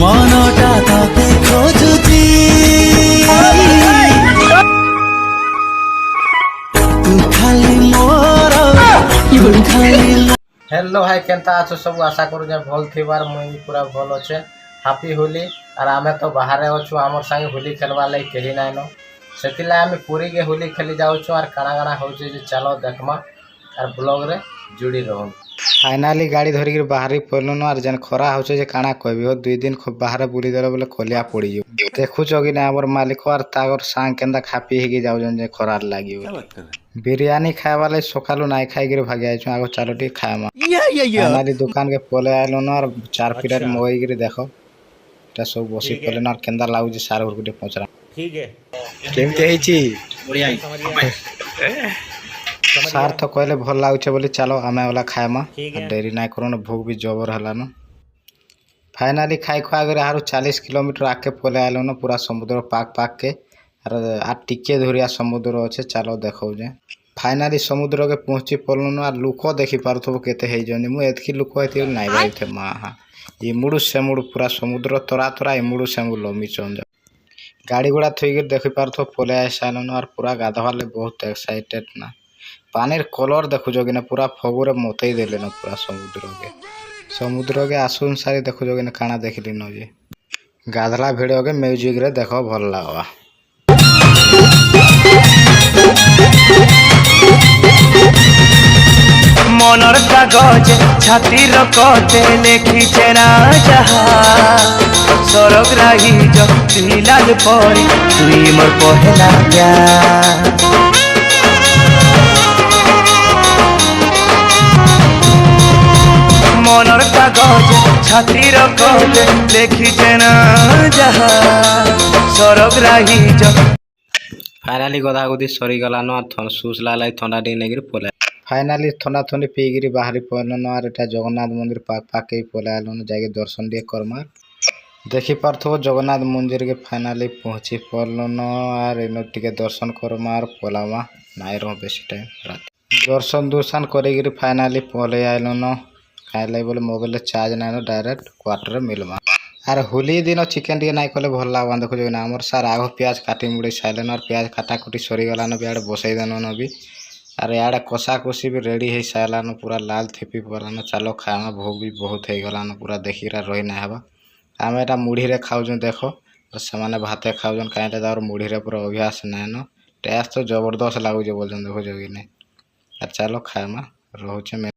मनटा तते खोजुची तू खाली मोर तू खाली हेलो भाई केनता अच्छो सब आशा करू जे भल थिबार मुई पूरा भल अच्छे। हैप्पी होली। और आमे तो बाहर अच्छु आमर संगे होली खेलवा लगी केही नाइनो से आम पुरी के होली खेली जाऊँ और काଣା काଣା हो चलो देखमा और ब्लॉग रे जुड़ी रहूँ। फाइनाली गाड़ी धरिक बाहरी पड़लुन और जेन खरा हो काଣା कहबी हो 2 दिन बाहर बुली देल बोले खोलिया पड़ी देखुच कि ना आमर मालिक और तागर सांग केन्दा खा पी होगी जाऊन खरार लगी बिरियानी खाए लगे सकालू नाई खाई भागी आईचु आगो चलो टी खाएमा फाइनाली दुकान के पले आइलुन और 4 प्लेट मगई देख सब बसी पले और केन्दा लगुच सार घर गुटे पचरा ठीक है केमती सार तो कहले भल लगुचे बोली चलो आमे वाला खाएमा डेरी ना करो भूख भी जबर हलान। फाइनाली खाई खुआ गए आरु 40 किलोमीटर आके पले आइल न पूरा समुद्र पाक पाक के आ टिके धुरिया समुद्र अच्छे चलो देखो जे फाइनाली समुद्र के पहुँची पड़लुन और लुक देखी पार्थब के मुझे लुक होती नाई बाई थे माँ इमुड़ू सेमुड़ पूरा समुद्र तोरा तोरा इमुड़ू सेमुड़ लमी चंद गाड़ी गुड़ा थी देखी पार्थब पले आई सारे और पूरा गाधवाले बहुत एक्साइटेड ना पानी कलर देखुच कि ना पूरा फगुरे मतई देले न पूरा समुद्र के आसुन सारी देखुच कि ना काना देखली न जे गाधला भिड़ के म्यूजिक रे देख भल लगवा मनर कागज छातीर कते लिखिछे ना जहा सरग्राही जतिलाल परी तुई मोर पहला प्यार मनर कागज छातीर कते लिखिछे ना जहा सरग्राही फाइनाली गधा गुदी सरी गलान और सुसला लाई ठंडा डी नहीं पले फाइनाली ठंडा ठंडी पीगिरी बाहरी पड़न और एटा जगन्नाथ मंदिर पाक पाक के पले आलन जाके दर्शन दिए करमा देखी पार्थो जगन्नाथ मंदिर के फाइनाली पहुँची पड़न और इन टिके दर्शन करमा और पलामा नाई रह बेसी टाइम रात दर्शन दुर्शन कर फाइनाली पले आइलन खाइल बोले मोबाइल चार्ज नाइन डायरेक्ट क्वार्टर मिलमा और होली दिन चिकेन टे नाई कले भल लगवान देखो आमर सार आग प्याज काटी मुड़ी साइलेन और प्याज काटाकुटी सरीगलान भी आड़े बसई देन भी और इे कषा कषी भी रेडी हो सारान पूरा लाल थेपी पलान चलो खाएमा भोग भी बहुत हो गलान पूरा देखी रही ना हवा आम एटा मुढ़ी रे खाऊँ देख से भाते खाऊन कहीं मुढ़ी रे पूरा अभ्यास नाइन टेस्ट तो जबरदस्त लगुच बोल देखो कि नहीं चलो खाएमा रोचे।